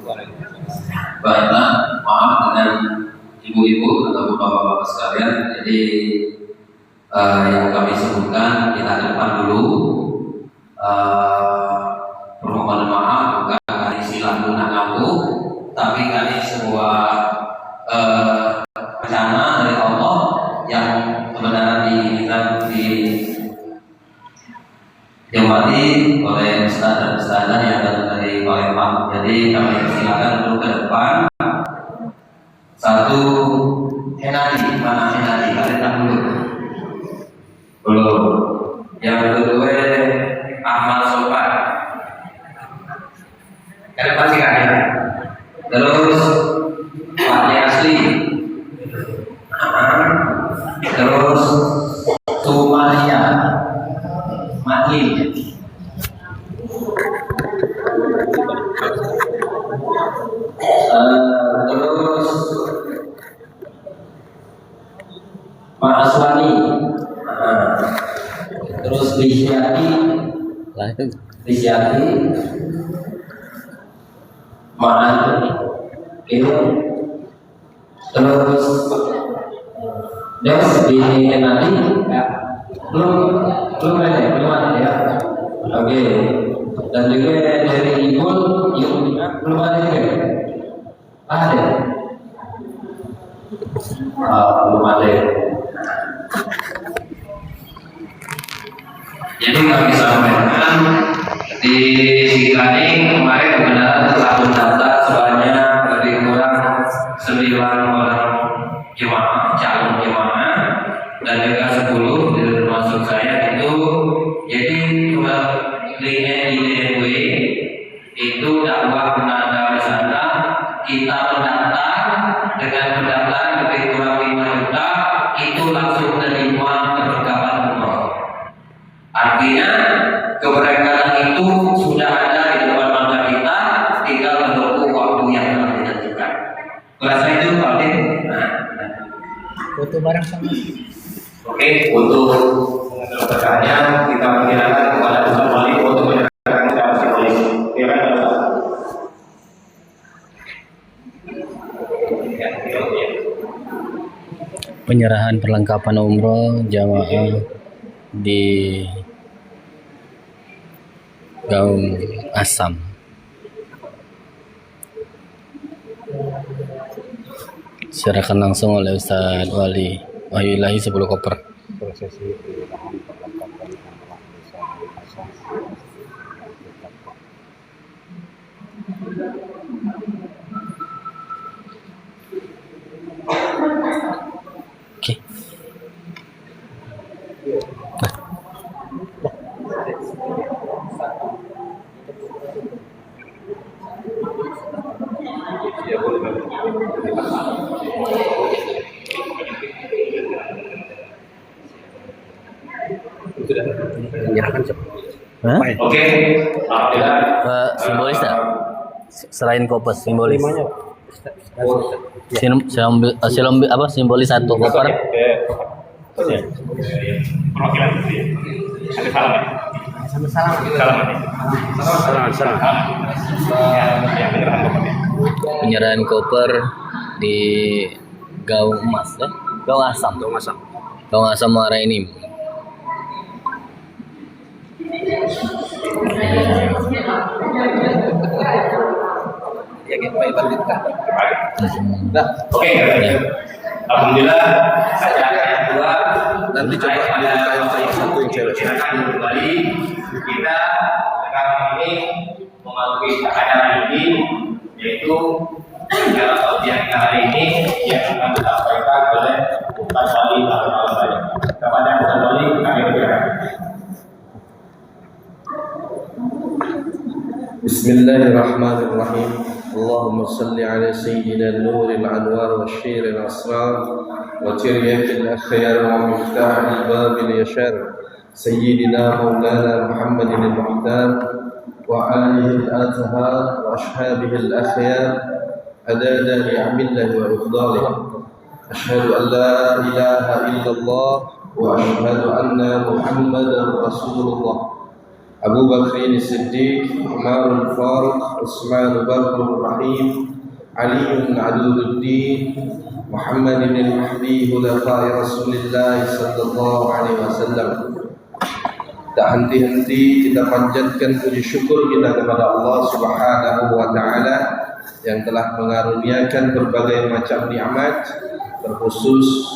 Baiklah, maaf dengan ibu-ibu atau bapak-bapak sekalian. Jadi yang kami sebutkan kita ke depan dulu. Permohonan maaf bukan kali silang guna ngaku, tapi kali sebuah rencana dari Allah yang sebenarnya dijemati oleh ustaz dan ustazah yang datang dari Palembang. Jadi kami silakan dulu ke depan. Satu, Henadi, mana Henadi? Kalian dulu. Belum. Yang kedua, Ahmad Sopan. Kalian pasti kan ya? Terus Pak Asli. Terus Sumaya Mati. Terus Pak Aswani. Terus Lisyati Ma'an itu. Terus di nanti belum ada ya. Oke. Dan juga dari ibu belum ada juga. Ada. Belum ada. Jadi kami sampaikan di Sikaning kemarin kebenaran telah mendaftar sebanyak lebih kurang 9 orang jemaah, calon jemaah, dan juga 10 termasuk saya itu. Jadi di DNW itu dakwah penanda wisata kita mendaftar dengan pendaftaran lebih kurang 5 juta itu langsung menerima keberkahan umroh. Artinya keberkahan itu sudah ada di depan mata kita, tinggal menunggu waktu yang telah ditentukan. Berasa itu Pak Din? Foto bareng sama. Oke, untuk keberkahannya kita perkirakan kepada Ustaz Wali untuk menyerahkan secara simbolis. Penyerahan perlengkapan umroh jamaah di Gaung Asam. Diserahkan langsung oleh Ustaz Wali Wahyu Ilahi 10 koper. Prosesi penyerahan perlengkapan Oke. Menyerahkan siapa? Oke, Simbolis tak? Selain kopes simbolis. Simbolis 1 koper. perwakilan ada salam. Penyerahan koper di Gaung Emas ya? Gaung Asam Muara ini. Oke. Alhamdulillah acara yang kedua nanti coba dibuka yang satu yang cewek. Kembali kita sekarang ini memasuki acara ini yaitu dalam tausiah kita hari ini yang akan disampaikan oleh Ustaz Wali Al-Albani. Kepada Ustaz Wali kami berharap. Bismillahirrahmanirrahim. Allahumma salli ala sayyidina nuril anwar wa syiril asrar wa tiryatil akhyar wa miftahil babil yashar sayyidina maulana Muhammadin al-Muhtar wa alihi al-athhar wa ashabihi al-akhyar adada ni'amillahi wa ifdalih. Ashhadu an la ilaha illallah wa ashhadu anna Muhammadan Rasulullah. Abu Bakr As-Siddiq, Umar Al-Faruq, Utsman Barrul Rahim, Ali Adududdin, Muhammad Al-Mahdi, Khulafa'i Rasulullah sallallahu alaihi wasallam. Tak henti-henti kita panjatkan puji syukur kita kepada Allah Subhanahu wa taala yang telah mengaruniakan berbagai macam nikmat, terkhusus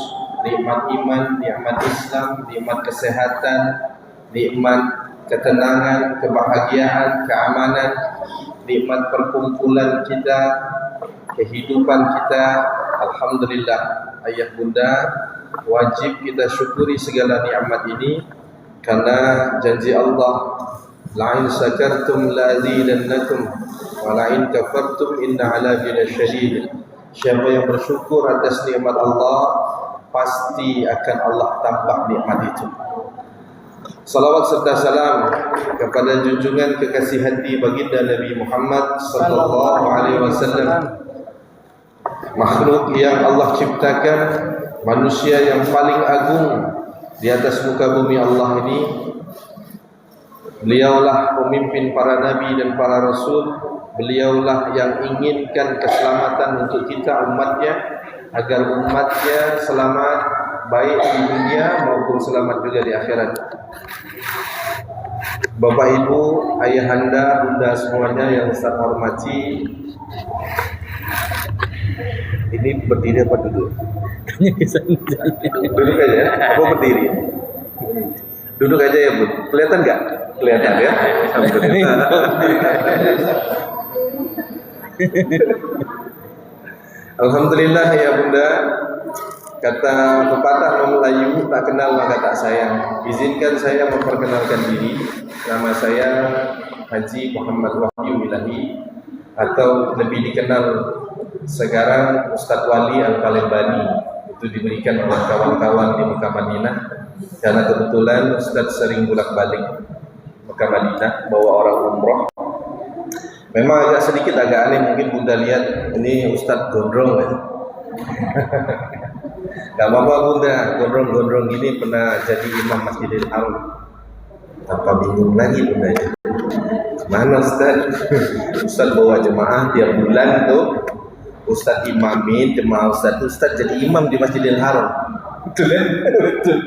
nikmat iman, nikmat Islam, nikmat kesehatan, nikmat ketenangan, kebahagiaan, keamanan, nikmat perkumpulan kita, kehidupan kita. Alhamdulillah, ayah bunda, wajib kita syukuri segala nikmat ini karena janji Allah, la'in syakartum la'azidannakum wa la'in kafartum inna 'adzabi lasyadid. Siapa yang bersyukur atas nikmat Allah, pasti akan Allah tambah nikmat itu. Salawat serta salam kepada junjungan kekasih hati baginda Nabi Muhammad sallallahu alaihi wasallam, makhluk yang Allah ciptakan, manusia yang paling agung di atas muka bumi Allah ini. Beliaulah pemimpin para nabi dan para rasul. Beliaulah yang inginkan keselamatan untuk kita umatnya, agar umatnya selamat baik di dunia maupun selamat juga di akhirat. Bapak Ibu, ayahanda, bunda semuanya yang saya hormati, ini berdiri apa duduk? Duduk aja ya? Apa berdiri? Duduk aja ya Bu. Kelihatan nggak? Kelihatan ya? Alhamdulillah. Alhamdulillah ya bunda. Kata pepatah Melayu, tak kenal maka tak sayang. Izinkan saya memperkenalkan diri. Nama saya Haji Muhammad Wahyu Ilahi, atau lebih dikenal sekarang Ustadz Wali Al-Palembani. Itu diberikan oleh kawan-kawan di Mekah Madinah, karena kebetulan Ustadz sering bolak-balik Mekah Madinah bawa orang umroh. Memang agak sedikit agak aneh mungkin bunda lihat, ini Ustadz gondrong ya. Gak apa-apa bunda, gondrong-gondrong gini pernah jadi imam Masjidil Haram. Apa bingung lagi bunda ya? Mana Ustadz? Ustadz bawa jemaah tiap bulan tuh, Ustadz imamin jemaah Ustadz jadi imam di Masjidil Haram. Betul kan? Betul.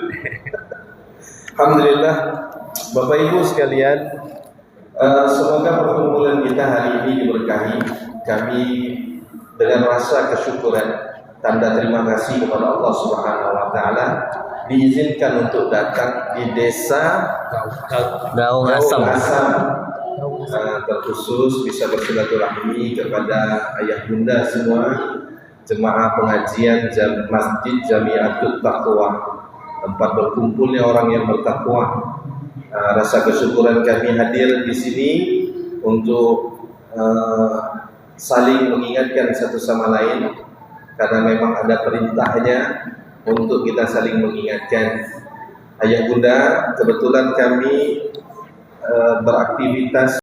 Alhamdulillah, Bapak Ibu sekalian, semoga perkumpulan kita hari ini diberkahi. Kami dengan rasa kesyukuran, tanda terima kasih kepada Allah Subhanahu wa taala, diizinkan untuk datang di desa Gaung Asam. Terkhusus bisa bersilaturahmi kepada ayah bunda semua, jemaah pengajian Masjid Jamiatul Taqwa, tempat berkumpulnya orang yang bertakwa. Rasa kesyukuran kami hadir di sini untuk saling mengingatkan satu sama lain, karena memang ada perintahnya untuk kita saling mengingatkan. Ayah bunda, kebetulan kami beraktivitas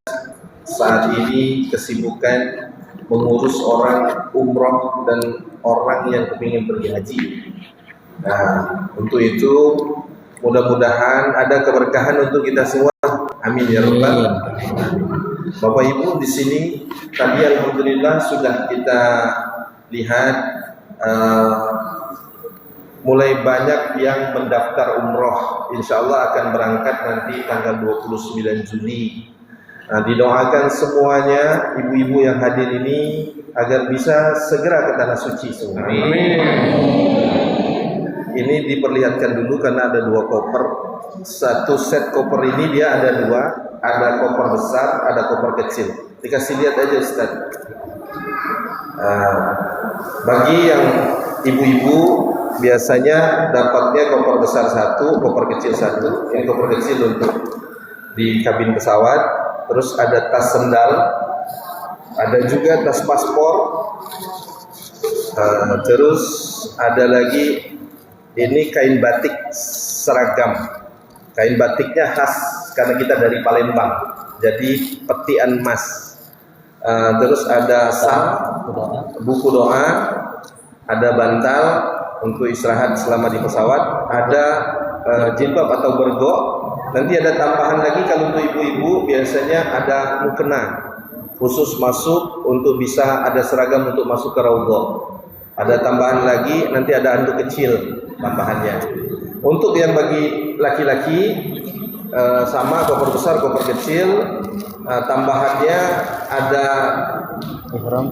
saat ini, kesibukan mengurus orang umroh dan orang yang ingin pergi haji. Nah, untuk itu mudah-mudahan ada keberkahan untuk kita semua. Amin ya rabbal alamin. Bapak Ibu di sini tadi alhamdulillah sudah kita lihat mulai banyak yang mendaftar umroh. Insya Allah akan berangkat nanti tanggal 29 Juni. Nah, didoakan semuanya ibu-ibu yang hadir ini agar bisa segera ke tanah suci semua. Amin. Ini diperlihatkan dulu karena ada dua koper. Satu set koper ini dia ada dua, ada koper besar, ada koper kecil. Dikasih lihat aja Ustaz. Bagi yang ibu-ibu biasanya dapatnya koper besar satu, koper kecil satu. Yang koper kecil untuk di kabin pesawat. Terus ada tas sendal, ada juga tas paspor. Terus ada lagi ini kain batik seragam. Kain batiknya khas karena kita dari Palembang, jadi petian emas. Terus ada buku doa, ada bantal untuk istirahat selama di pesawat, ada jilbab atau bergok, Nanti ada tambahan lagi kalau untuk ibu-ibu biasanya ada mukena khusus masuk untuk bisa ada seragam untuk masuk ke raudhah. Ada tambahan lagi, nanti ada handuk kecil tambahannya. Untuk yang bagi laki-laki sama koper besar, koper kecil, tambahannya ada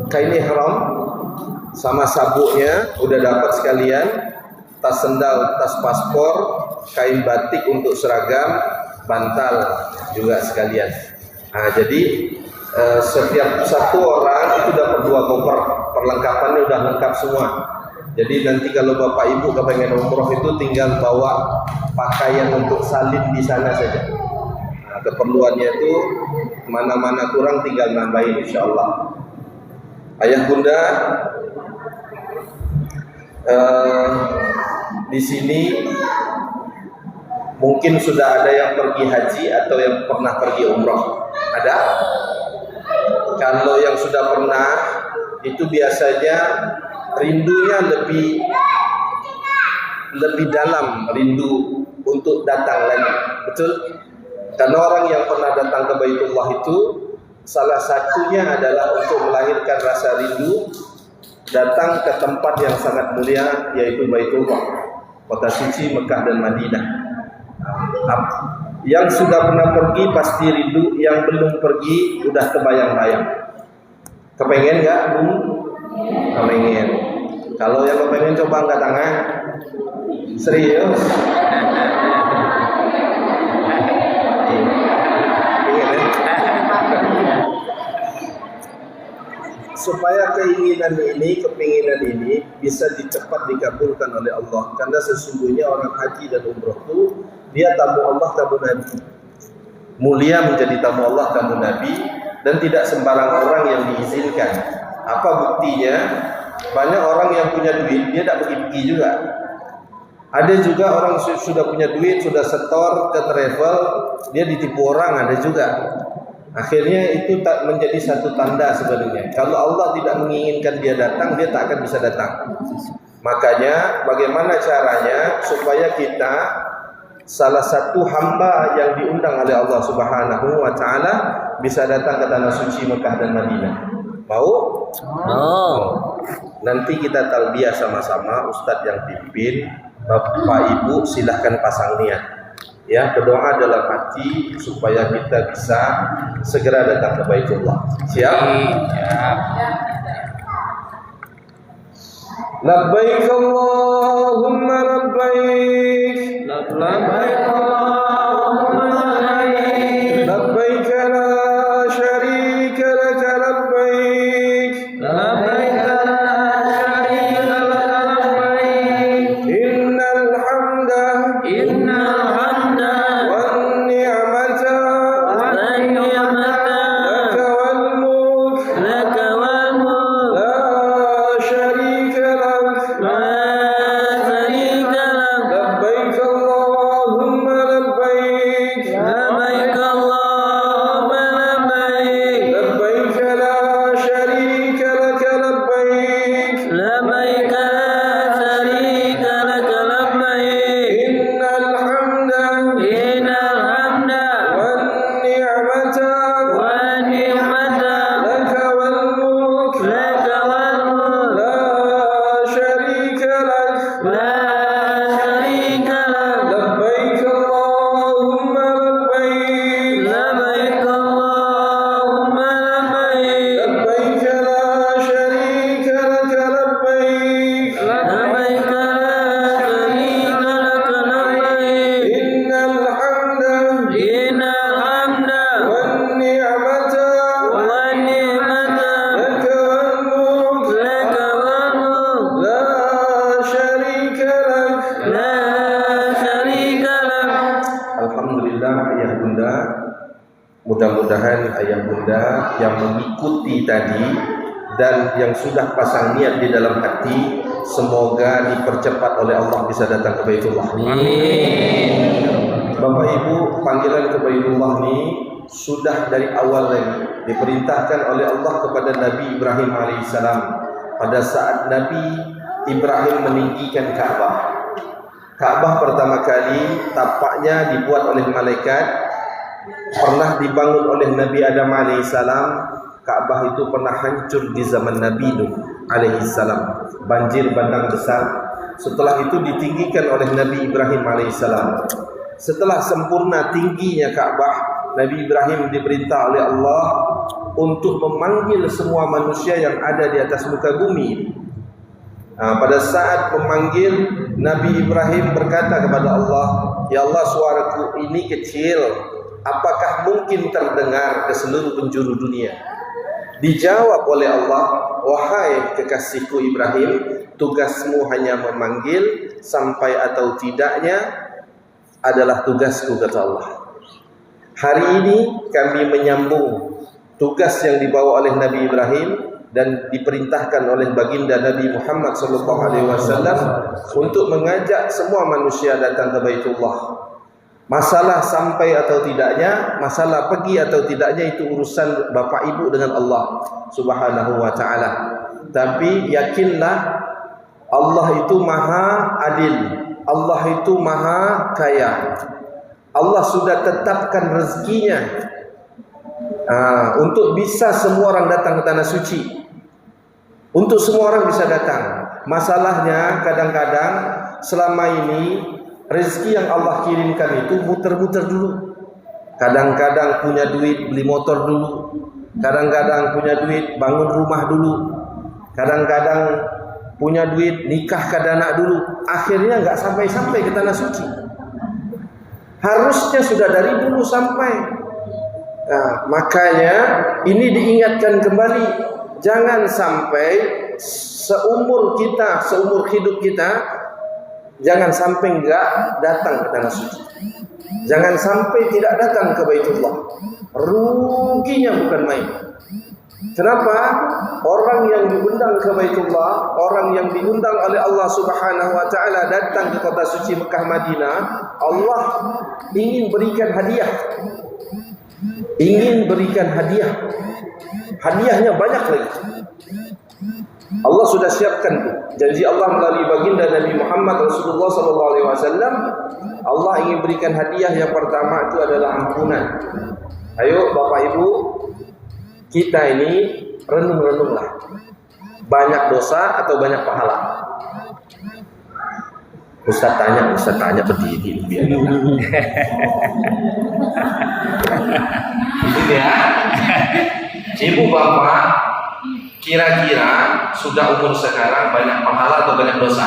kain ihram sama sabuknya udah dapat sekalian, tas sendal, tas paspor, kain batik untuk seragam, bantal juga sekalian. Nah, jadi setiap satu orang itu dapat 2 koper, perlengkapannya udah lengkap semua. Jadi nanti kalau bapak ibu kepengen umroh itu tinggal bawa pakaian untuk salin di sana saja. Nah, keperluannya itu mana-mana kurang tinggal nambahin insyaallah. Ayah bunda, di sini mungkin sudah ada yang pergi haji atau yang pernah pergi umroh. Ada? Kalau yang sudah pernah itu biasanya rindunya lebih dalam, rindu untuk datang lagi. Betul? Karena orang yang pernah datang ke Baitullah itu salah satunya adalah untuk melahirkan rasa rindu datang ke tempat yang sangat mulia, yaitu Baitullah, kota suci Mekah dan Madinah. Yang sudah pernah pergi pasti rindu, yang belum pergi udah kebayang-bayang. Kepengen nggak, Bu? Kepengen. Kalau yang kepengen coba angkat tangan. Serius? Supaya keinginan ini, kepinginan ini bisa cepat dikabulkan oleh Allah. Karena sesungguhnya orang haji dan umroh itu dia tamu Allah, tamu Nabi. Mulia menjadi tamu Allah, tamu Nabi, dan tidak sembarang orang yang diizinkan. Apa buktinya? Banyak orang yang punya duit, dia tidak pergi juga. Ada juga orang sudah punya duit, sudah setor ke travel, dia ditipu orang, ada juga. Akhirnya itu tak menjadi satu tanda sebenarnya. Kalau Allah tidak menginginkan dia datang, dia tak akan bisa datang. Makanya bagaimana caranya supaya kita salah satu hamba yang diundang oleh Allah Subhanahu wa taala bisa datang ke tanah suci Mekah dan Madinah. Mau? Mau. Nanti kita talbiyah sama-sama, Ustadz yang pimpin, Bapak Ibu silahkan pasang niat. Ya, berdoa dalam hati supaya kita bisa segera datang ke Baitullah. Siap? Siap. Labbaik Allahumma labbaik. Labbaik Allahumma labbaik. Labbaik la syarika laka labbaik. Labbaik la syarika laka labbaik. Innal hamda wan ni'mata laka wal mulk la syarika lak. لبيك اللهم لبيك لبيك لا شريك لك لبيك إن الحمد والنعمة لك والملك لا شريك لك. لبيك اللهم لبيك لبيك لا شريك لك لبيك إن الحمد والنعمة لك والملك لا شريك لك. Alhamdulillah ayah bunda, mudah-mudahan ayah bunda yang mengikuti tadi dan yang sudah pasang niat di dalam hati, semoga dipercepat oleh Allah bisa datang ke Baitullah. Bapak Ibu, panggilan ke Baitullah ini sudah dari awal lagi diperintahkan oleh Allah kepada Nabi Ibrahim alaihissalam pada saat Nabi Ibrahim meninggikan Ka'bah. Ka'bah pertama kali tapaknya dibuat oleh malaikat, pernah dibangun oleh Nabi Adam alaihissalam. Ka'bah itu pernah hancur di zaman Nabi Nuh alaihissalam, banjir bandang besar. Setelah itu ditinggikan oleh Nabi Ibrahim alaihissalam. Setelah sempurna tingginya Ka'bah, Nabi Ibrahim diperintah oleh Allah untuk memanggil semua manusia yang ada di atas muka bumi. Pada saat memanggil, Nabi Ibrahim berkata kepada Allah, "Ya Allah, suaraku ini kecil, apakah mungkin terdengar ke seluruh penjuru dunia?" Dijawab oleh Allah, "Wahai kekasihku Ibrahim, tugasmu hanya memanggil, sampai atau tidaknya adalah tugasku," kata Allah. Hari ini kami menyambung tugas yang dibawa oleh Nabi Ibrahim dan diperintahkan oleh baginda Nabi Muhammad SAW untuk mengajak semua manusia datang ke Baitullah. Masalah sampai atau tidaknya, masalah pergi atau tidaknya itu urusan Bapak Ibu dengan Allah Subhanahu wa taala. Tapi yakinlah Allah itu Maha Adil. Allah itu Maha Kaya. Allah sudah tetapkan rezekinya untuk bisa semua orang datang ke tanah suci. Untuk semua orang bisa datang. Masalahnya kadang-kadang selama ini rezeki yang Allah kirimkan itu muter-muter dulu. Kadang-kadang punya duit beli motor dulu. Kadang-kadang punya duit bangun rumah dulu. Kadang-kadang punya duit nikahkan anak dulu. Akhirnya enggak sampai-sampai ke tanah suci. Harusnya sudah dari dulu sampai. Makanya ini diingatkan kembali. Jangan sampai seumur hidup kita, jangan sampai enggak datang ke tanah suci. Jangan sampai tidak datang ke Baitullah. Ruginya bukan main. Kenapa? Orang yang diundang ke Baitullah, orang yang diundang oleh Allah Subhanahu wa taala datang ke kota suci Mekah Madinah, Allah ingin berikan hadiah. Ingin berikan hadiah. Hadiahnya banyak lagi. Allah sudah siapkan tuh. Janji Allah melalui baginda Nabi Muhammad Rasulullah SAW. Allah ingin berikan hadiah. Yang pertama itu adalah ampunan. Ayo Bapak Ibu, kita ini renung-renunglah. Banyak dosa atau banyak pahala? Ustaz tanya berdiri biar Gitu ya. Ibu bapak kira-kira sudah umur sekarang banyak pahala atau banyak dosa?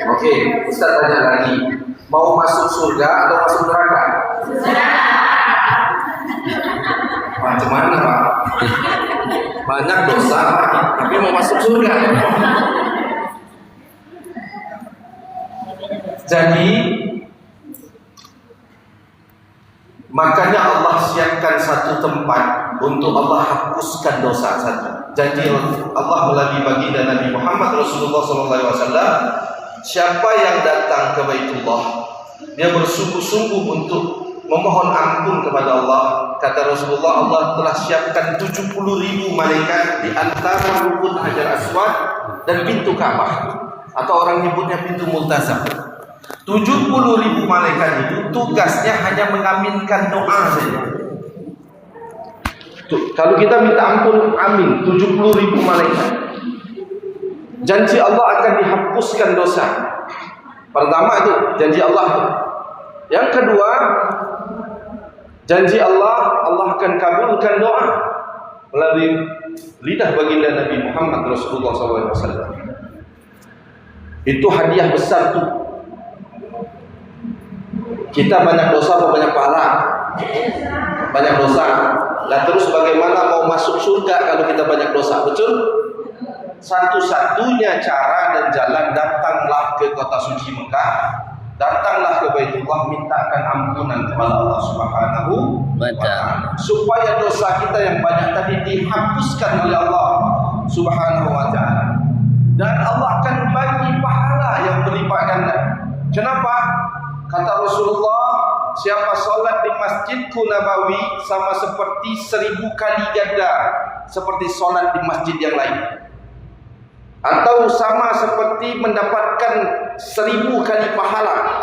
Oke, Ustaz tanya lagi, mau masuk surga atau masuk neraka? Macam mana Pak? Banyak dosa tapi mau masuk surga. Jadi makanya Allah siapkan satu tempat untuk Allah hapuskan dosa saja. Janji Allah melalui baginda Nabi Muhammad Rasulullah SAW, siapa yang datang ke Baitullah, dia bersungguh-sungguh untuk memohon ampun kepada Allah. Kata Rasulullah, Allah telah siapkan 70.000 malaikat di antara rukun Hajar Aswad dan pintu Ka'bah, atau orang nyebutnya pintu Multazam. 70.000 malaikat itu tugasnya hanya mengaminkan doa saja. Kalau kita minta ampun, amin. 70.000 malaikat. Janji Allah akan dihapuskan dosa. Pertama itu janji Allah. Yang kedua, janji Allah akan kabulkan doa melalui lidah baginda Nabi Muhammad Rasulullah SAW. Itu hadiah besar tuh. Kita banyak dosa atau banyak pahala? Banyak dosa. Lah terus bagaimana mau masuk surga kalau kita banyak dosa? Betul? Satu-satunya cara dan jalan, datanglah ke kota suci Mekah, datanglah ke Baitullah, mintakan ampunan kepada Allah Subhanahu wa taala, supaya dosa kita yang banyak tadi dihapuskan oleh Allah Subhanahu wa taala. Dan Allah akan bagi pahala yang berlipat ganda. Kenapa? Kata Rasulullah, siapa solat di Masjidku Nabawi sama seperti 1000 kali ganda seperti solat di masjid yang lain. atau sama seperti mendapatkan 1000 kali pahala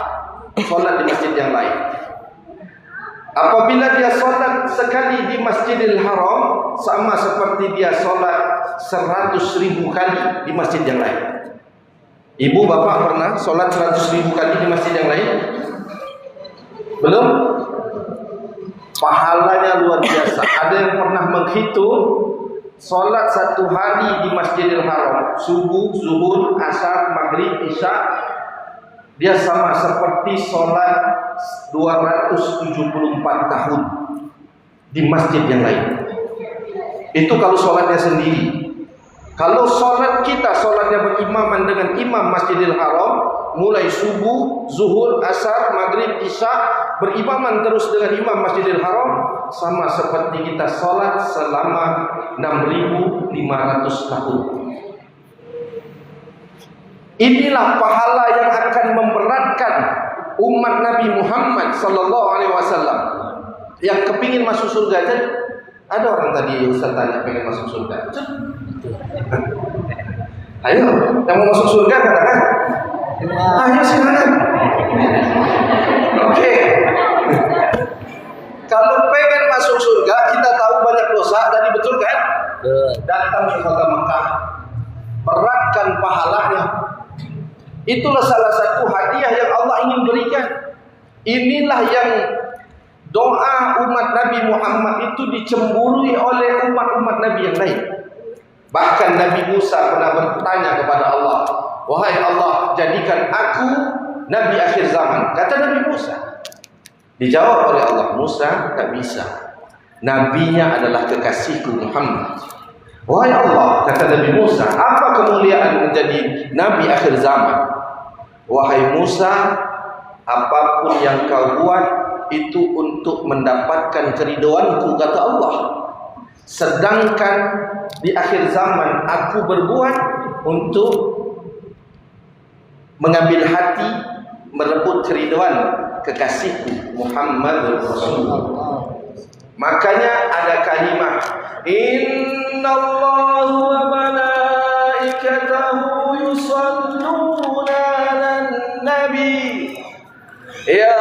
solat di masjid yang lain. Apabila dia solat sekali di Masjidil Haram, sama seperti dia solat 100.000 kali di masjid yang lain. Ibu bapak pernah solat 100.000 kali di masjid yang lain? Belum? Pahalanya luar biasa. Ada yang pernah menghitung solat satu hari di Masjidil Haram, subuh, zuhur, asar, maghrib, isya, dia sama seperti solat 274 tahun di masjid yang lain. Itu kalau solatnya sendiri. Kalau solat kita, solatnya berimaman dengan imam Masjidil Haram, mulai subuh, zuhur, asar, maghrib, isya, berimaman terus dengan imam Masjidil Haram, sama seperti kita solat selama 6.500 tahun. Inilah pahala yang akan memberatkan umat Nabi Muhammad sallallahu alaihi wasallam yang kepingin masuk surga. Jadi ada orang tadi Ustaz tanya pengen masuk surga. Ayo, yang mau masuk surga katakan. Ayo silakan. Oke. Kalau pengen masuk surga, kita tahu banyak dosa tadi, betul kan? Datang ke kota Mekah, beratkan pahalanya. Itulah salah satu hadiah yang Allah ingin berikan. Inilah yang doa umat Nabi Muhammad itu dicemburui oleh umat-umat Nabi yang lain. Bahkan Nabi Musa pernah bertanya kepada Allah, wahai Allah, jadikan aku Nabi akhir zaman. Kata Nabi Musa. Dijawab oleh Allah, Musa tak bisa. Nabinya adalah kekasihku Muhammad. Wahai Allah, kata Nabi Musa, apa kemuliaan menjadi Nabi akhir zaman? Wahai Musa, apapun yang kau buat itu untuk mendapatkan keridhoanku, kata Allah. Sedangkan di akhir zaman aku berbuat untuk mengambil hati, merebut keridhoan kekasihku Muhammad Rasulullah. Makanya ada kalimat Innallaha wa malaikatahu yusalluna 'alan nabi ya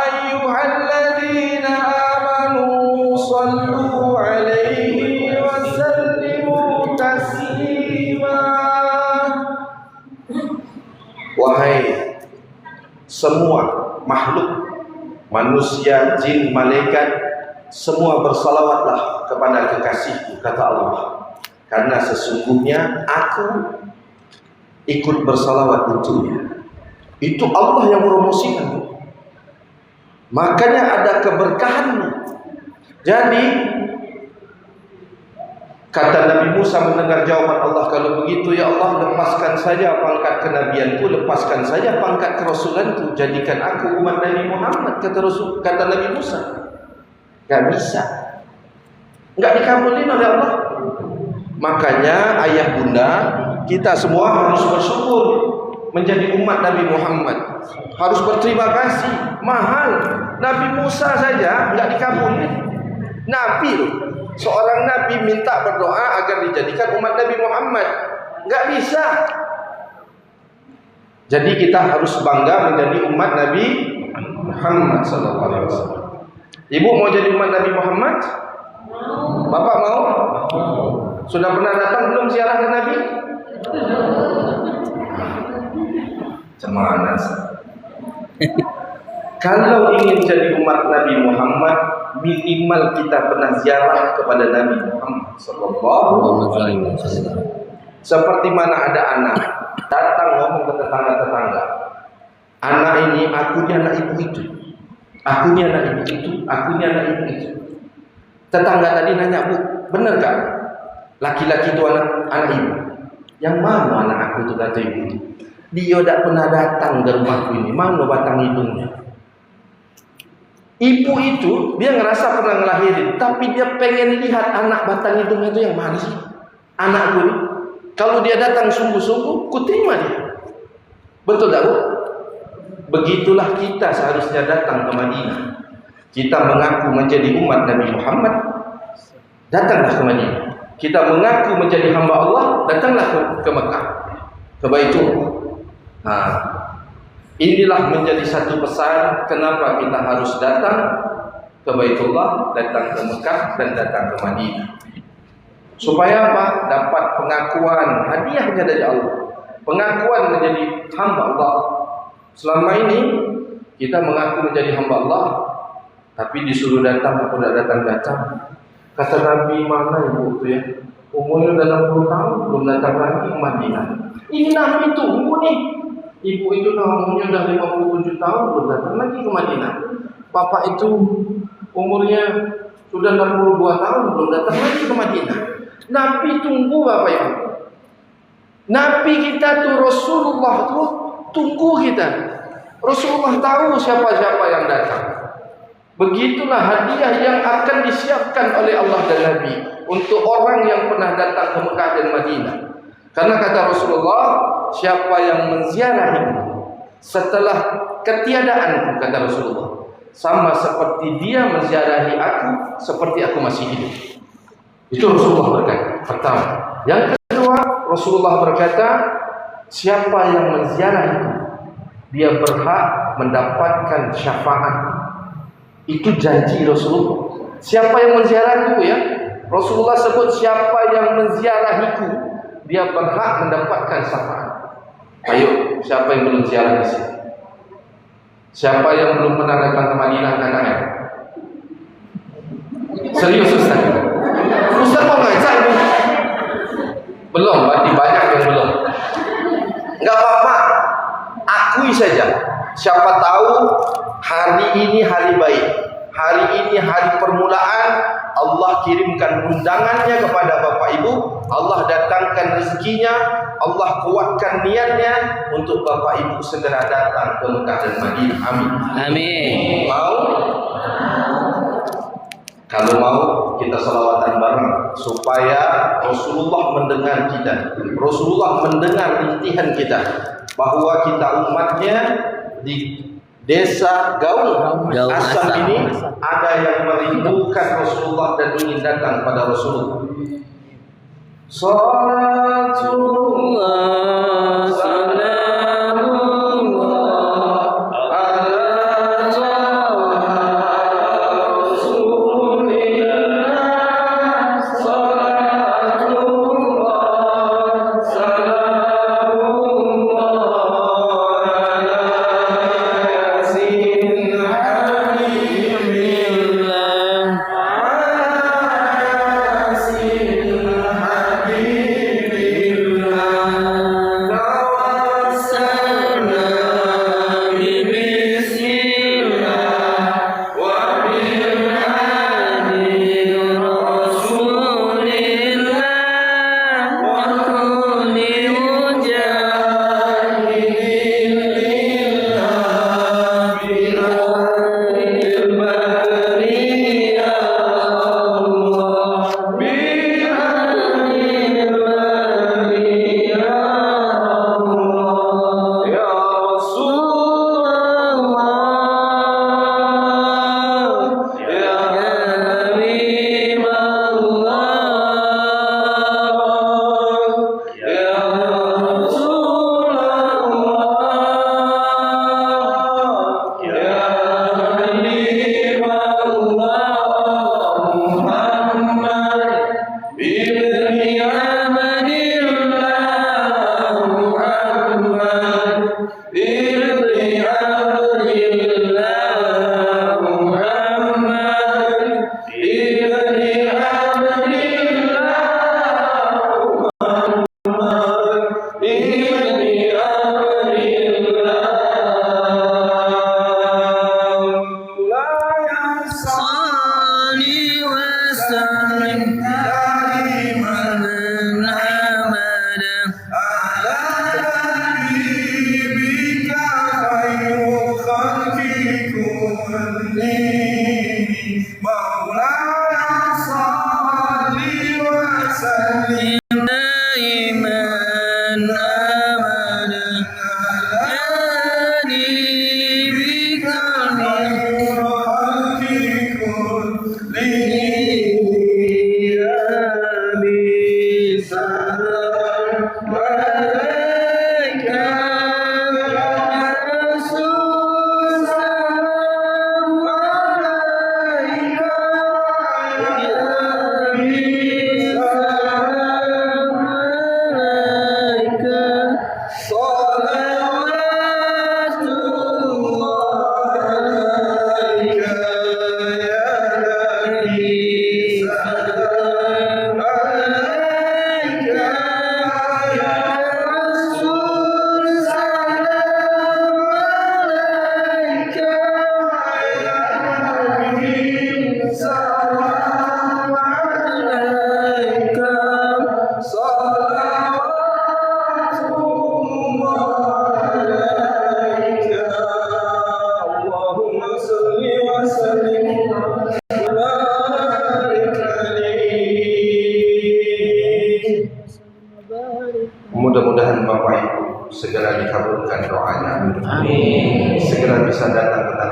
ayyuhalladzina amanu sallu 'alaihi wa sallimu taslima. Wahai semua makhluk, manusia, jin, malaikat, semua bersalawatlah kepada kekasihku, kata Allah. Karena sesungguhnya aku ikut bersalawat untuknya. Itu Allah yang promosikan. Makanya ada keberkahannya. Jadi kata Nabi Musa mendengar jawaban Allah, kalau begitu ya Allah, lepaskan saja pangkat kenabianku, lepaskan saja pangkat kerasulanku, jadikan aku umat Nabi Muhammad, kata Nabi Musa. Gak bisa, gak dikabulin oleh Allah. Makanya ayah bunda, kita semua harus bersyukur menjadi umat Nabi Muhammad, harus berterima kasih. Mahal. Nabi Musa saja gak dikabulin. Nabi loh, seorang Nabi minta berdoa agar dijadikan umat Nabi Muhammad, gak bisa. Jadi kita harus bangga menjadi umat Nabi Muhammad SAW. Ibu mau jadi umat Nabi Muhammad? Bapak mau? Sudah pernah datang belum ziarah ke Nabi? Cemana? Kalau ingin jadi umat Nabi Muhammad, minimal kita pernah ziarah kepada Nabi Muhammad sallallahu alaihi wasallam. Seperti mana ada anak datang ngomong ke tetangga-tetangga, anak ini akunya anak ibu itu, akunya anak ibu itu, akunya anak ibu itu. Tetangga tadi nanya, Bu, benar kan laki-laki itu anak ibu? Yang mana anak aku itu, kata ibu itu? Dia tidak pernah datang ke rumahku ini, mana batang hidungnya? Ibu itu dia ngerasa pernah ngelahirin, tapi dia pengen lihat anak batang hidungnya itu yang mana sih? Anakku ini. Kalau dia datang sungguh-sungguh, ku terima dia. Betul tak, Bu? Begitulah kita seharusnya datang ke Madinah. Kita mengaku menjadi umat Nabi Muhammad, datanglah ke Madinah. kita mengaku menjadi hamba Allah, datanglah ke Mekah, ke Baitullah. Inilah menjadi satu pesan kenapa kita harus datang ke Baitullah, datang ke Mekah, dan datang ke Madinah. Supaya apa? Dapat pengakuan, hadiahnya dari Allah. Pengakuan menjadi hamba Allah. Selama ini kita mengaku menjadi hamba Allah, tapi disuruh datang atau tidak datang-datang. Kata Nabi, mana ibu itu ya? Umurnya udah 60 tahun, belum datang lagi ke Madinah. Ini Nabi tunggu nih. Ibu itu umurnya udah 57 tahun, belum datang lagi ke Madinah. Bapak itu umurnya sudah 62 tahun, belum datang lagi ke Madinah. Nabi tunggu Bapak Ibu. Nabi kita tuh, Rasulullah tuh tunggu kita. Rasulullah tahu siapa-siapa yang datang. Begitulah hadiah yang akan disiapkan oleh Allah dan Nabi untuk orang yang pernah datang ke Mekah dan Madinah. Karena kata Rasulullah, siapa yang menziarahiku setelah ketiadaanku, kata Rasulullah, sama seperti dia menziarahi aku seperti aku masih hidup. Itu Rasulullah berkata. Pertama. Yang kedua, Rasulullah berkata, siapa yang menziarahiku, dia berhak mendapatkan syafaat. Itu janji Rasulullah. Siapa yang menziarahiku ya? Rasulullah sebut siapa yang menziarahiku, dia berhak mendapatkan syafaat. Ayo, siapa yang belum ziarah di sini? Siapa yang belum pernah datang ke Madinah dan ayat? Serius Ustaz? Ustaz mau ngajak ini? Belum, berarti banyak yang belum. Enggak apa-apa, akui saja. Siapa tahu hari ini hari baik, hari ini hari permulaan. Allah kirimkan undangannya kepada Bapak Ibu, Allah datangkan rezekinya, Allah kuatkan niatnya untuk Bapak Ibu segera datang ke Mekah dan Madinah. Amin. Amin. Mau? Kalau mau, kita salawatan bareng supaya Rasulullah mendengar kita. Rasulullah mendengar rintihan kita bahwa kita umatnya di desa Gaung Asam ini ada yang merindukan Rasulullah dan ingin datang pada Rasulullah. Salatullah salamullah ala Rasulillah. Salatullah salamullah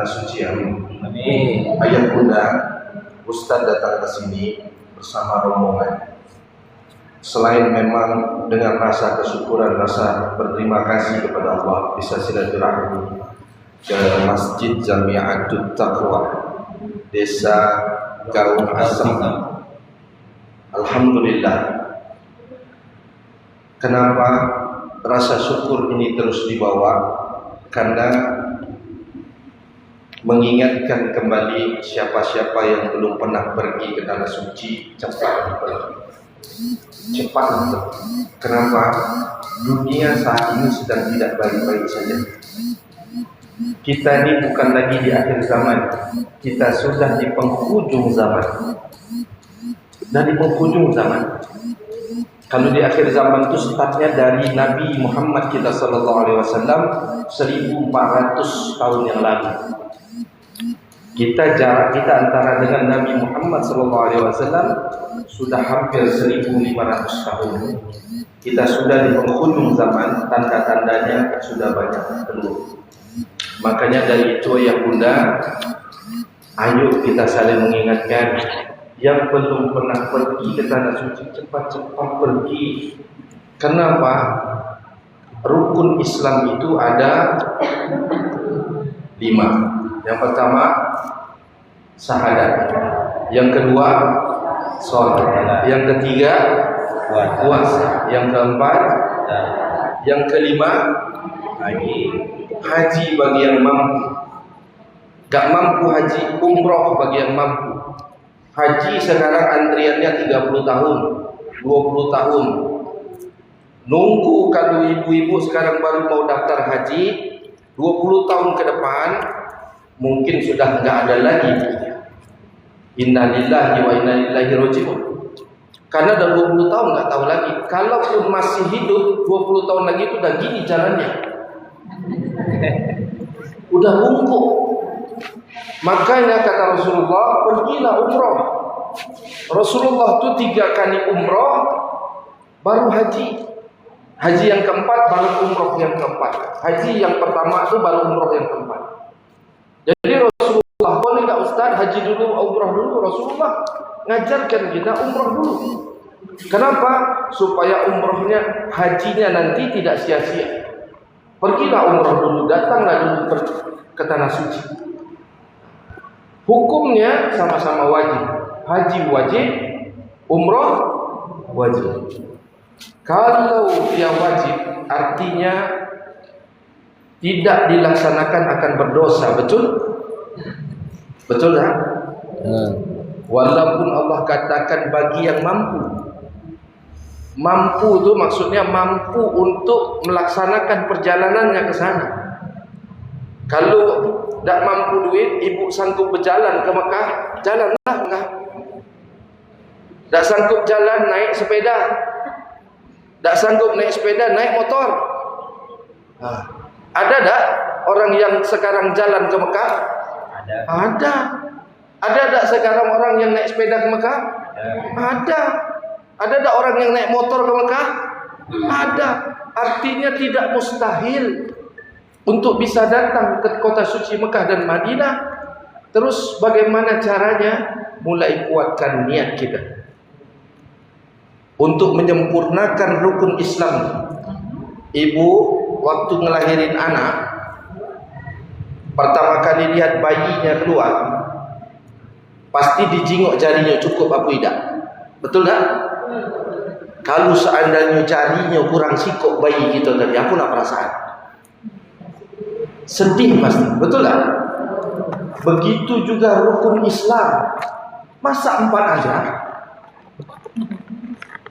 tanah suci. Amin. Ayah bunda, Ustaz datang ke sini bersama rombongan. Selain memang dengan rasa kesyukuran, rasa berterima kasih kepada Allah bisa silaturahmi ke Masjid Jami'atut Taqwa Desa Gaung Asem. Alhamdulillah. Kenapa rasa syukur ini terus dibawa? Karena mengingatkan kembali siapa-siapa yang belum pernah pergi ke tanah suci, cepat pergi. Cepat. Kenapa? Dunia saat ini sedang tidak baik-baik saja. Kita ini bukan lagi di akhir zaman, kita sudah di penghujung zaman. Dan di penghujung zaman. Kalau di akhir zaman itu startnya dari Nabi Muhammad kita sallallahu alaihi wasallam 1400 tahun yang lalu. Jarak kita antara dengan Nabi Muhammad sallallahu alaihi wasallam sudah hampir 1500 tahun. Kita sudah di penghujung zaman, tanda-tandanya sudah banyak keluar. Makanya dari itu ya bunda, ayo kita saling mengingatkan. Yang belum pernah pergi ke tanah suci, cepat-cepat pergi. Kenapa? Rukun Islam itu ada 5. Yang pertama, syahadat. Yang kedua, sholat. Yang ketiga, puasa. Yang keempat, yang kelima, haji bagi yang mampu. Gak mampu haji, umroh bagi yang mampu. Haji sekarang antriannya 30 tahun, 20 tahun. Nunggu kalau ibu-ibu sekarang baru mau daftar haji, 20 tahun ke depan mungkin sudah enggak ada lagi. Innalillahi wa inna ilaihi raji'un. Karena dah 20 tahun enggak tahu lagi. Kalaupun masih hidup 20 tahun lagi itu udah gini jalannya. Udah bungkuk. Makanya kata Rasulullah, pergilah umroh. Rasulullah itu 3 kali umroh, baru haji. Haji yang keempat, baru umroh yang keempat. Haji yang pertama itu baru umroh yang keempat. Jadi Rasulullah, boleh nggak Ustaz haji dulu, umroh dulu? Rasulullah ngajarkan kita umroh dulu. Kenapa? Supaya umrohnya, hajinya nanti tidak sia-sia. Pergilah umroh dulu, datanglah dulu ke tanah suci. Hukumnya sama-sama wajib. Haji wajib, umroh wajib. Kalau dia wajib, artinya tidak dilaksanakan akan berdosa, betul? Betul tak? Walaupun Allah katakan bagi yang mampu. Mampu itu maksudnya mampu untuk melaksanakan perjalanannya ke sana. Kalau tak mampu duit, ibu sanggup berjalan ke Mekah, jalanlah Mekah. Tak sanggup jalan, naik sepeda. Tak sanggup naik sepeda, naik motor. Ada tak orang yang sekarang jalan ke Mekah? Ada. Ada tak sekarang orang yang naik sepeda ke Mekah? Ada. Ada tak orang yang naik motor ke Mekah? Ada. Artinya tidak mustahil untuk bisa datang ke kota suci Mekah dan Madinah. Terus bagaimana caranya? Mulai kuatkan niat kita untuk menyempurnakan rukun Islam. Ibu waktu ngelahirin anak, pertama kali lihat bayinya keluar, pasti dijinguk jarinya, cukup apa tidak? Betul tak? Kalau seandainya jarinya kurang sikok bayi kita tadi, apa nak perasaan? Sedih pasti, betul tak? Begitu juga rukun Islam. Masa 4 aja?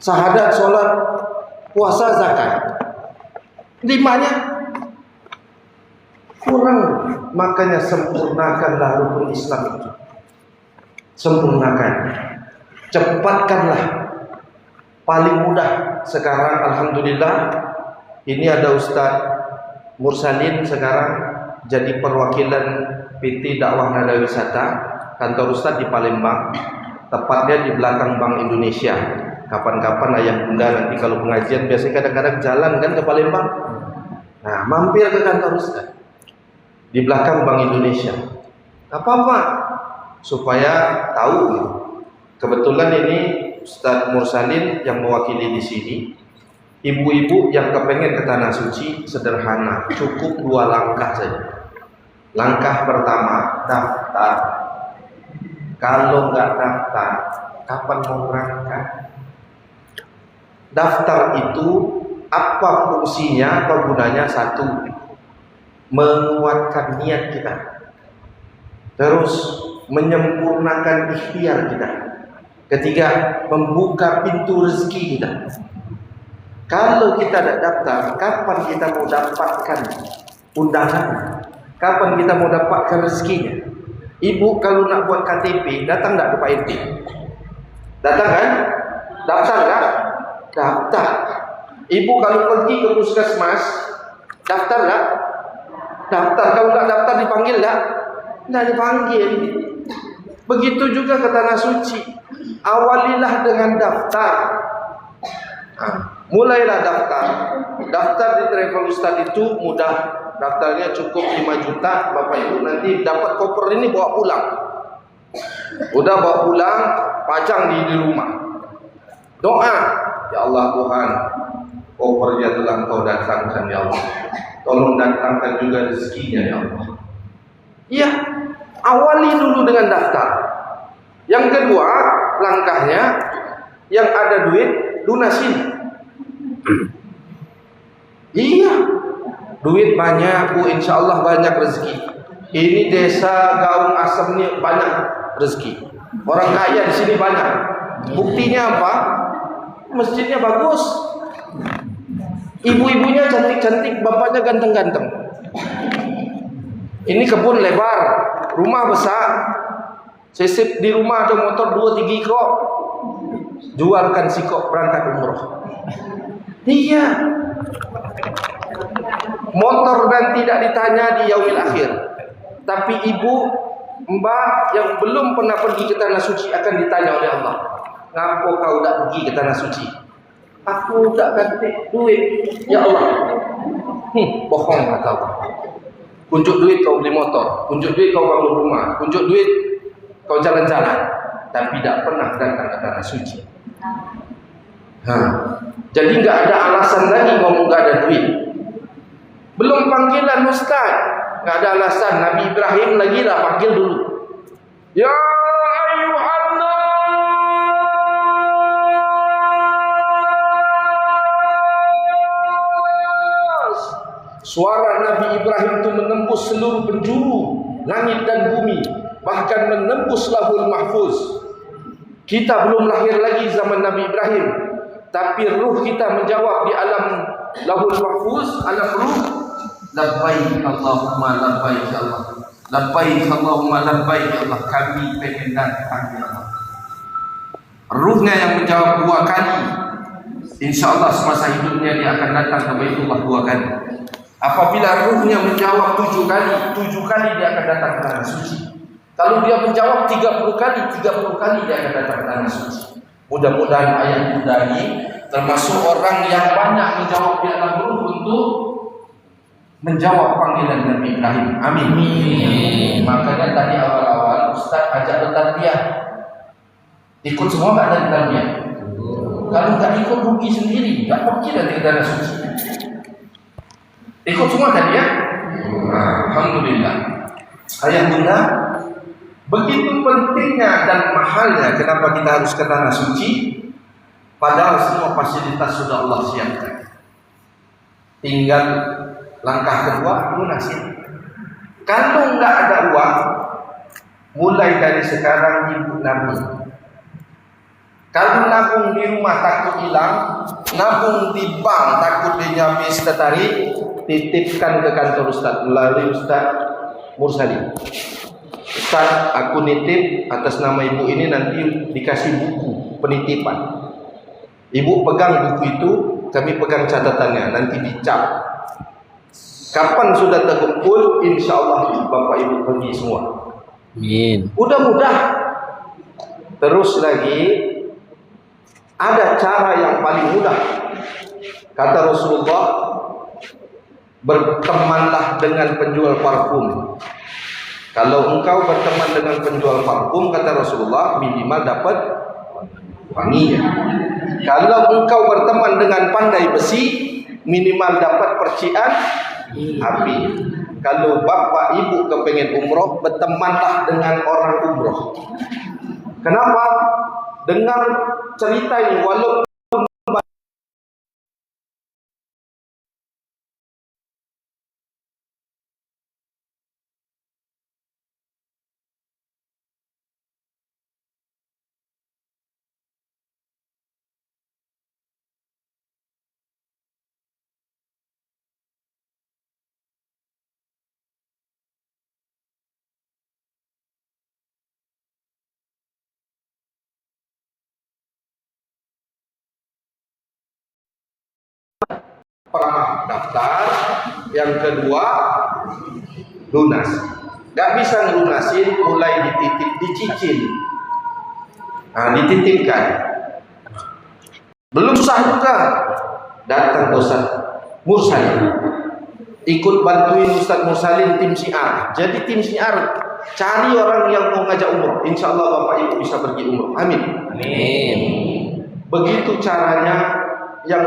Syahadat, sholat, puasa, zakat. 5-nya kurang. Makanya sempurnakanlah rukun Islam itu. Sempurnakan. Cepatkanlah. Paling mudah sekarang alhamdulillah ini ada Ustaz Mursalin sekarang jadi perwakilan PT Dakwah Nada Wisata, kantor Ustaz di Palembang, tepatnya di belakang Bank Indonesia. Kapan-kapan ayah bunda nanti kalau pengajian biasanya kadang-kadang jalan kan ke Palembang. Nah, mampir ke kantor Ustaz. di belakang Bank Indonesia. Apa-apa supaya tahu gitu. Kebetulan ini Ustaz Mursalin yang mewakili di sini. Ibu-ibu yang kepengen ke Tanah Suci sederhana, cukup 2 langkah saja. Langkah pertama, daftar. Kalau nggak daftar, kapan mau berangkat? Daftar itu apa fungsinya, apa gunanya? Satu, menguatkan niat kita. Terus menyempurnakan ikhtiar kita. Ketiga, membuka pintu rezeki kita. Kalau kita tidak daftar, kapan kita mau dapatkan undangan? Kapan kita mau dapatkan rezekinya? Ibu kalau nak buat KTP, datang tak ke Pak RT? Datang kan? Daftar kan? Daftar. Ibu kalau pergi ke puskesmas, daftar tak? Daftar. Kalau tak daftar dipanggil tak? Tidak dipanggil. Begitu juga ke Tanah Suci. Awalilah dengan daftar. Mulailah daftar. Daftar di Travel Ustaz itu mudah. Daftarnya cukup 5 juta. Bapak Ibu nanti dapat koper ini bawa pulang. Udah bawa pulang, pajang di rumah. Doa, ya Allah Tuhan, kopernya telah Kau datangkan ya Allah. Tolong datangkan juga rezekinya ya Allah. Iya, awali dulu dengan daftar. Yang kedua, langkahnya yang ada duit lunasin. Iya, duit banyak, Bu, insya Allah banyak rezeki. Ini desa Gaung Asem ini banyak rezeki. Orang kaya di sini banyak. Buktinya apa? Masjidnya bagus. Ibu-ibunya cantik-cantik, bapaknya ganteng-ganteng. Ini kebun lebar, rumah besar. Sisip di rumah ada motor 2-3 kok. Jualkan sikok berangkat umroh. Iya. Motor dan tidak ditanya di yaumil akhir. Tapi ibu, mbak yang belum pernah pergi ke Tanah Suci akan ditanya oleh Allah. Ngapa kau tak pergi ke Tanah Suci? Aku tak ganti duit. Ya Allah. Bohong kata Allah. Kunjuk duit kau beli motor, kunjuk duit kau bangun rumah, kunjuk duit kau jalan-jalan, tapi tidak pernah datang ke Tanah Suci. Jadi nggak ada alasan lagi ngomong nggak ada duit. Belum panggilan Ustaz, nggak ada alasan. Nabi Ibrahim lagi lah panggil dulu. Ya ayuhan nas. Suara Nabi Ibrahim itu menembus seluruh penjuru langit dan bumi, bahkan menembus Lahul Mahfuz. Kita belum lahir lagi zaman Nabi Ibrahim, tapi ruh kita menjawab di alam Lahul Mahfuz, alam ruh. Labbaik Allahumma labbaik ya Allah. Labbaik Allahumma labbaik ya Allah. Kami pengen datang ya Allah. Ruhnya yang menjawab 2 kali. Insya Allah semasa hidupnya dia akan datang ke Baitullah 2 kali. Apabila ruhnya menjawab 7 kali dia akan datang ke Tanah Suci. Kalau dia menjawab 30 kali dia akan datang ke Tanah Suci. Mudah-mudahan ayat muda ini termasuk orang yang banyak menjawab di alam ruh untuk menjawab panggilan Nabi Ibrahim. Amin. Makanya tadi awal-awal Ustaz ajak bertarbiyah. Ikut semua tak ada bertarbiyah. Kalau tak ikut rugi sendiri, tak pergi nanti ke Tanah Suci. Ikut semua tadi ya. Alhamdulillah. Ayah bunda, begitu pentingnya dan mahalnya kenapa kita harus ke Tanah Suci, padahal semua fasilitas sudah Allah siapkan. Tinggal langkah kedua, lunasin. Kalau nggak ada uang, mulai dari sekarang ibu nabung. Kalau nabung di rumah takut hilang, nabung di bank takut dia habis tertarik, titipkan ke kantor Ustaz melalui Ustaz Mursalin. Ustaz, aku nitip atas nama ibu ini, nanti dikasih buku penitipan. Ibu pegang buku itu, kami pegang catatannya, nanti dicap. Kapan sudah terkumpul, insya Allah Bapak Ibu pergi semua. Amin. Udah mudah. Terus lagi, ada cara yang paling mudah. Kata Rasulullah, bertemanlah dengan penjual parfum. Kalau engkau berteman dengan penjual parfum, kata Rasulullah, minimal dapat wanginya. Kalau engkau berteman dengan pandai besi, minimal dapat percikan api. Kalau bapak ibu kepengen umroh, bertemanlah dengan orang umroh. Kenapa? Dengar cerita ini, walaupun pertama daftar, yang kedua lunas. Gak bisa ngelunasin, mulai dititip, dicicil. Nah, dititipkan. Belum sah juga, datang Ustaz Mursalin, ikut bantuin Ustaz Mursalin tim syiar. Jadi tim syiar cari orang yang mau ngajak umroh. Insya Allah bapak ibu bisa pergi umroh. Amin. Amin. Begitu caranya, yang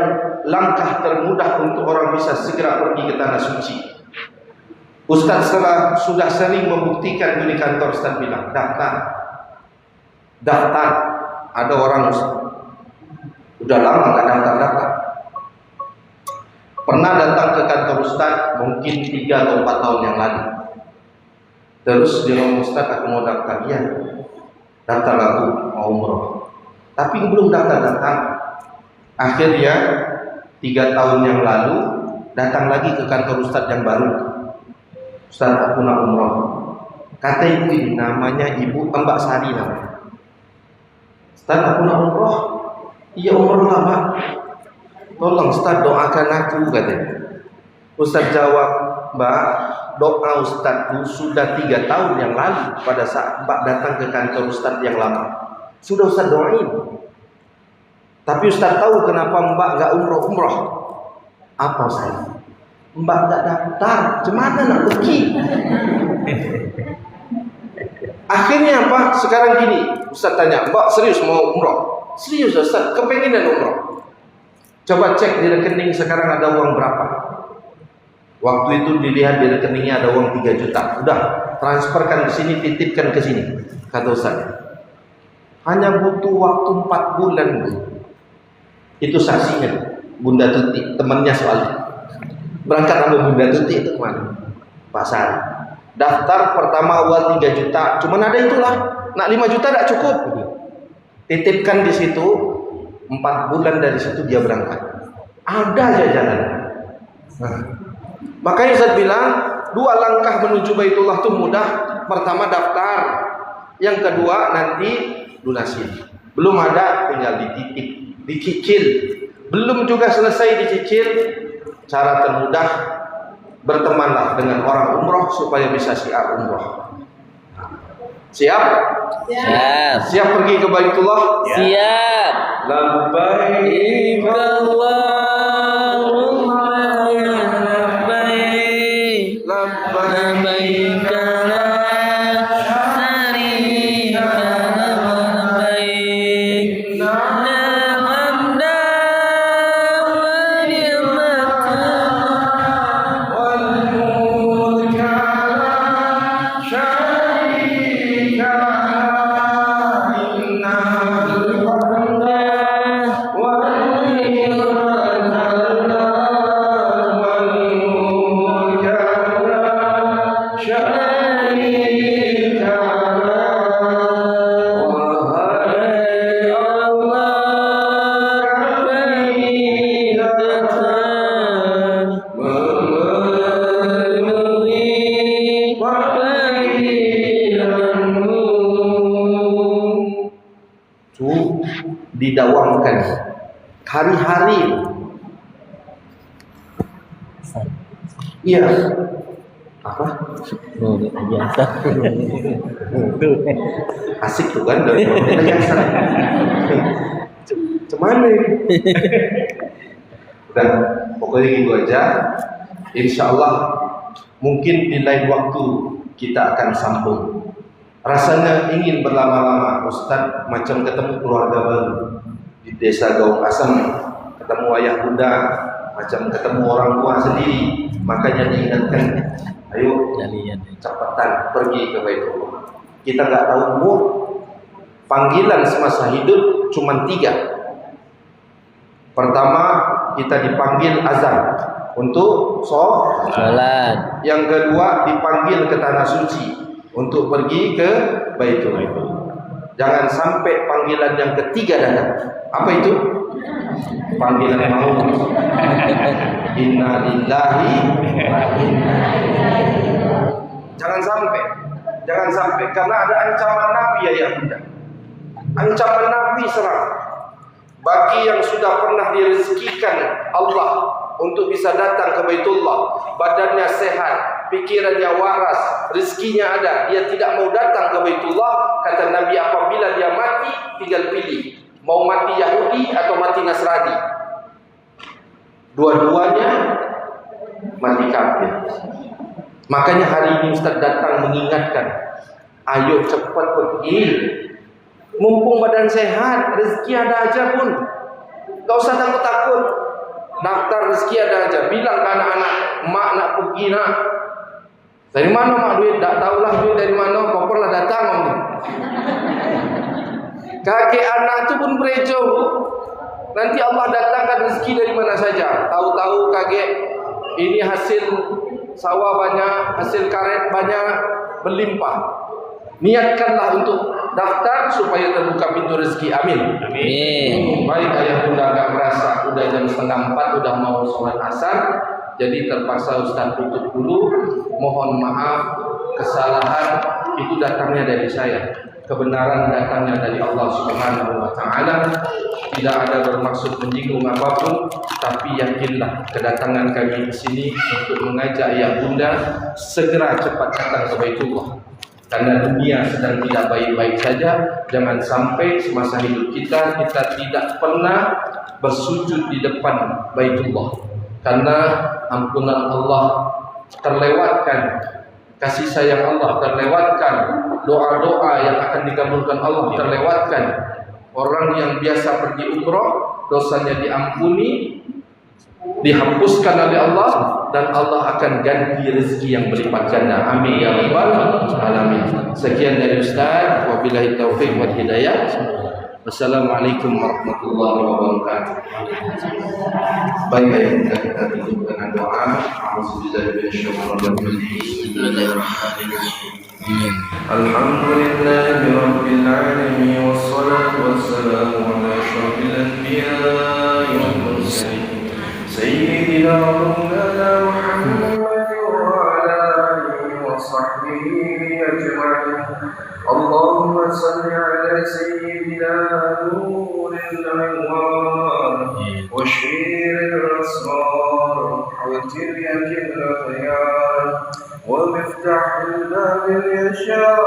langkah termudah untuk orang bisa segera pergi ke tanah suci. Ustaz sudah sering membuktikan di kantor. Ustaz bilang daftar. Ada orang udah lama nggak daftar. Pernah datang ke kantor Ustaz mungkin 3 atau 4 tahun yang lalu. Terus dia ngomong, Ustaz aku mau daftar. Ya, daftar aku mau umroh. Tapi belum daftar. Akhirnya 3 tahun yang lalu datang lagi ke kantor Ustaz yang baru. Ustaz aku nak umroh. Kata ibu ini, namanya Ibu Mbak Sari namanya. Ustaz aku nak umroh. Iya umroh lah Mbak. Tolong Ustaz doakan aku, katanya. Ustaz jawab, Mbak, doa Ustaz itu sudah 3 tahun yang lalu pada saat Mbak datang ke kantor Ustaz yang lama. Sudah Ustaz doain. Tapi Ustaz tahu kenapa Mbak gak umroh? Apa Ustaz? Mbak gak daftar, gimana nak pergi? Akhirnya apa? Sekarang gini, Ustaz tanya, Mbak serius mau umroh? Serius Ustaz, kepengenan umroh. Coba cek di rekening sekarang ada uang berapa? Waktu itu dilihat di rekeningnya ada uang 3 juta. Udah, transferkan ke sini, titipkan ke sini. Kata Ustaz, hanya butuh waktu 4 bulan Bu. Itu saksinya Bunda Tuti, temannya soalnya. Berangkat sama Bunda Tuti itu kemana? Pasar. Daftar pertama awal 3 juta, cuman ada itulah. Nak 5 juta tidak cukup. Titipkan di situ, 4 bulan dari situ dia berangkat. Ada aja jalan. Nah, makanya saya bilang 2 langkah menuju Baitullah itu mudah. Pertama daftar, yang kedua nanti lunasin. Belum ada tinggal dititip, dicicil. Belum juga selesai dicicil, cara termudah bertemanlah dengan orang umroh supaya bisa syiar umroh. Siap? Siap. Siap pergi ke Baitullah? Siap. Labbaik Allahumma labbaik. Labbaik la syarika labbaik. La hamda wa ni'mata wal mulka syarika didawamkan hari-hari. Iya. Apa? biasa. Asik tuh kan dari biasa. Cuman nih. Udah, pokoknya gitu aja. Insya Allah mungkin di lain waktu kita akan sambung. Rasanya ingin berlama-lama Ustaz, macam ketemu keluarga baru di desa Gaung Asem, ketemu ayah bunda, macam ketemu orang tua sendiri. Makanya diingatkan, ayo cepatan pergi ke Baitullah. Kita nggak tahu umur. Panggilan semasa hidup cuma 3. Pertama, kita dipanggil azan untuk sholat. Yang kedua, dipanggil ke tanah suci untuk pergi ke Baitullah. Jangan sampai panggilan yang ketiga datang. Apa itu? Panggilan maut. Inna lillahi wa inna ilaihi. Jangan sampai karena ada ancaman Nabi ya bunda. Ancaman Nabi serang bagi yang sudah pernah direzekikan Allah untuk bisa datang ke Baitullah, badannya sehat, pikirannya waras, rezekinya ada, dia tidak mau datang ke Baitullah. Kata Nabi, apabila dia mati, tinggal pilih, mau mati Yahudi atau mati Nasrani. Dua-duanya mati kafir. Makanya hari ini Ustaz datang mengingatkan, ayo cepat pergi, mumpung badan sehat, rezeki ada aja pun, gak usah takut-takut. Daftar rezeki ada aja, bilang ke anak-anak, mak nak pergi nak. Dari mana mak duit? Tak tahulah duit dari mana, koper lah datang. Kakek anak tu pun berejo. Nanti Allah datangkan rezeki dari mana saja. Tahu-tahu kakek ini hasil sawah banyak, hasil karet banyak, berlimpah. Niatkanlah untuk daftar supaya terbuka pintu rezeki. Amin. Amin. Baik ayah bunda agak merasa udah jam 3:30, udah mau sholat asar, jadi terpaksa Ustaz tutup dulu. Mohon maaf, kesalahan itu datangnya dari saya, kebenaran datangnya dari Allah Subhanahu wa taala. Tidak ada bermaksud menyinggung apapun, tapi yakinlah kedatangan kami di sini untuk mengajak ayah bunda segera cepat datang ke Baitullah. Karena dunia sedang tidak baik-baik saja. Jangan sampai semasa hidup kita tidak pernah bersujud di depan Baitullah, karena ampunan Allah terlewatkan, kasih sayang Allah terlewatkan, doa-doa yang akan dikabulkan Allah terlewatkan. Orang yang biasa pergi umrah, dosanya diampuni, dihapuskan oleh Allah, dan Allah akan ganti rezeki yang berlipat ganda. Amin ya rabbal alamin. Sekian dari Ustaz, wabillahi taufiq wal hidayah. Wassalamualaikum warahmatullahi wabarakatuh. Baik, kita tutup dengan doa. A'udzubillahi minasyaitonir rajim. Bismillahirrahmanirrahim. Alhamdulillahi rabbil alamin, wassalatu wassalamu ala asyrafil anbiya'i wal mursalin. سيدنا مولانا محمد وعلى آله وصحبه أجمعين. اللهم صل على سيدنا نور الأنوار وشير الأسرار وترية الأخيار ومفتاح الباب اليسار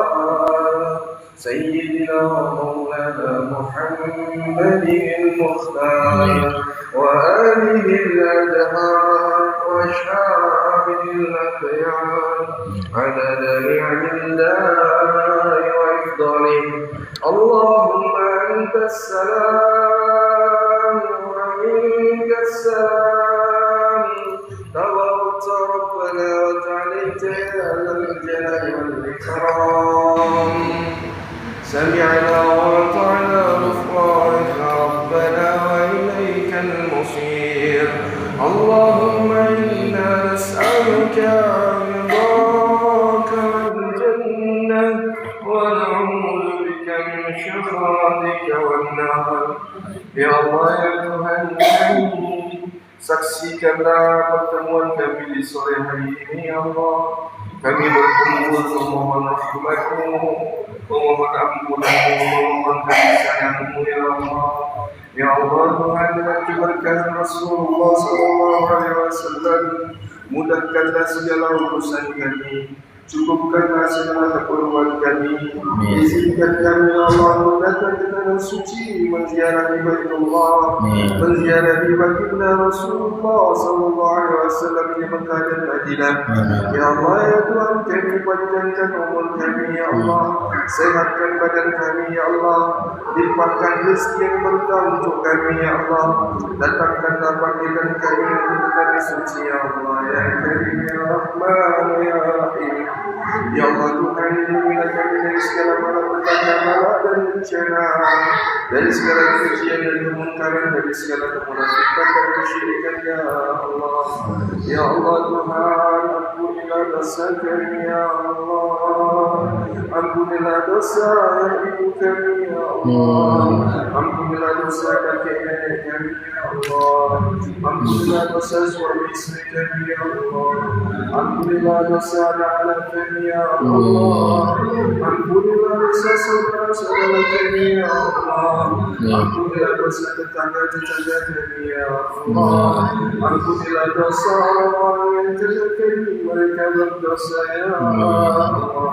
سيدنا مولانا محمد المختار وآله الأدهار وأصحابه الأخيار عدد نعم الله وإفضاله. اللهم أنت السلام ومنك السلام، تباركت ربنا وتعاليت يا ذا الجلال والإكرام. سمعنا وأطعنا غفرانك ربنا وإليك المصير. اللهم إنا نسألك رضاك والجنة ونعوذ بك من شخطك والنار. Ya Allah ya Tuhan kami, saksikanlah pertemuan kami di sore hari ini ya Allah. Kami berkumpul memohon rahmat-Mu, memohon ampunan-Mu, memohon kasih sayang-Mu ya Allah. Ya Allah Tuhan, dengan berkah Rasulullah SAW, mudahkanlah segala urusan kami. Cukupkanlah segala keperluan kami. Amin. Izinkan kami ya Allah datang ke tanah suci menziarahi Baitullah, Amin. menziarahi baginda Rasulullah sallallahu alaihi wasallam di Mekah dan Madinah. Amin. Ya Allah ya Tuhan kami, panjangkan umur kami ya Allah, sehatkan badan kami ya Allah, limpahkan rezeki yang berkah untuk kami ya Allah, datangkanlah panggilan kami untuk tanah suci ya Allah ya Karim ya Rahman ya Rahim. Ya Allah Tuhan, lindungilah kami dari segala malapetaka, bala dan bencana, dari segala kekejian dan kemungkaran, dari segala kemunafikan dan kesyirikan ya Allah. Ya Allah Tuhan, ampunilah dosa kami ya Allah, ampunilah dosa yang ibu kami ya Allah, ampunilah dosa kakek nenek kami ya Allah, ampunilah dosa suami istri kami ya Allah, ampunilah dosa anak-anak kami ya Allah, ampunilah dosa saudara-saudara kami ya Allah, ampunilah dosa tetangga-tetangga kami ya Allah, ampunilah dosa orang-orang yang terkini mereka berdosa ya Allah.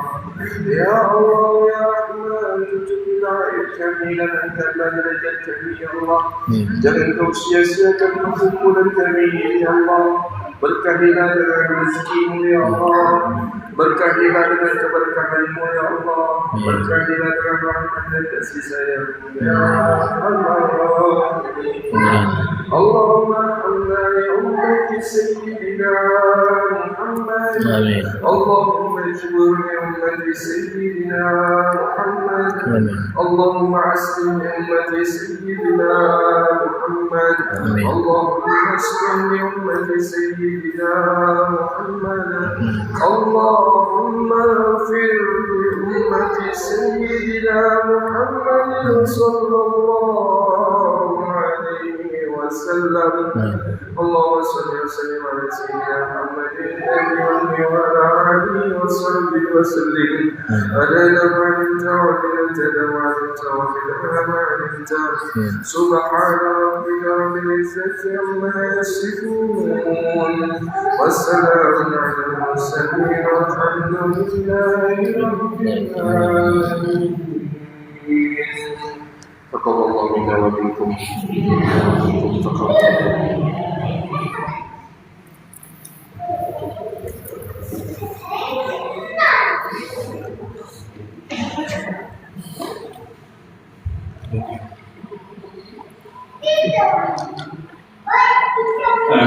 Ya Allah ya Rahman, tutupilah aib kami dan angkatlah derajat kami ya Allah. Jangan kau sia-siakan perkumpulan kami ya Allah. Berkahilah dengan rezekimu ya Allah, berkahilah dengan keberkahanmu ya Allah, berkahilah dengan rahmat dan kasih sayangmu ya Allah. Allahumma hamna li ummati sayyidina Muhammad. Amin. Allahumma ijbur li ummati sayyidina Muhammad. Amin. Allahumma aslim li ummati sayyidina Muhammad. Amin. Allahumma aslim li ummati sayyidina محمد. اللهم اغفر لأمة سيدنا محمد صلى الله عليه وسلم. اللهم صل وسلم على سيدنا محمد النبي وعلى آله وصحبه وسلم. علينا ما علمت وعلمت ما علمت وعلمنا ما علمت. سبحان ربك رب العزة عما يصفون والسلام على المرسلين والحمد لله رب العالمين. تقبل الله منا ومنكم.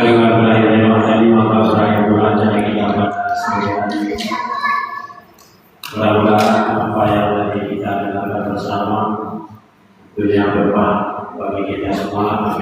Dengan berakhirnya tadi maka berakhir belajar kita mudah-mudahan apa yang tadi kita dengarkan bersama itu yang bermanfaat bagi kita semua.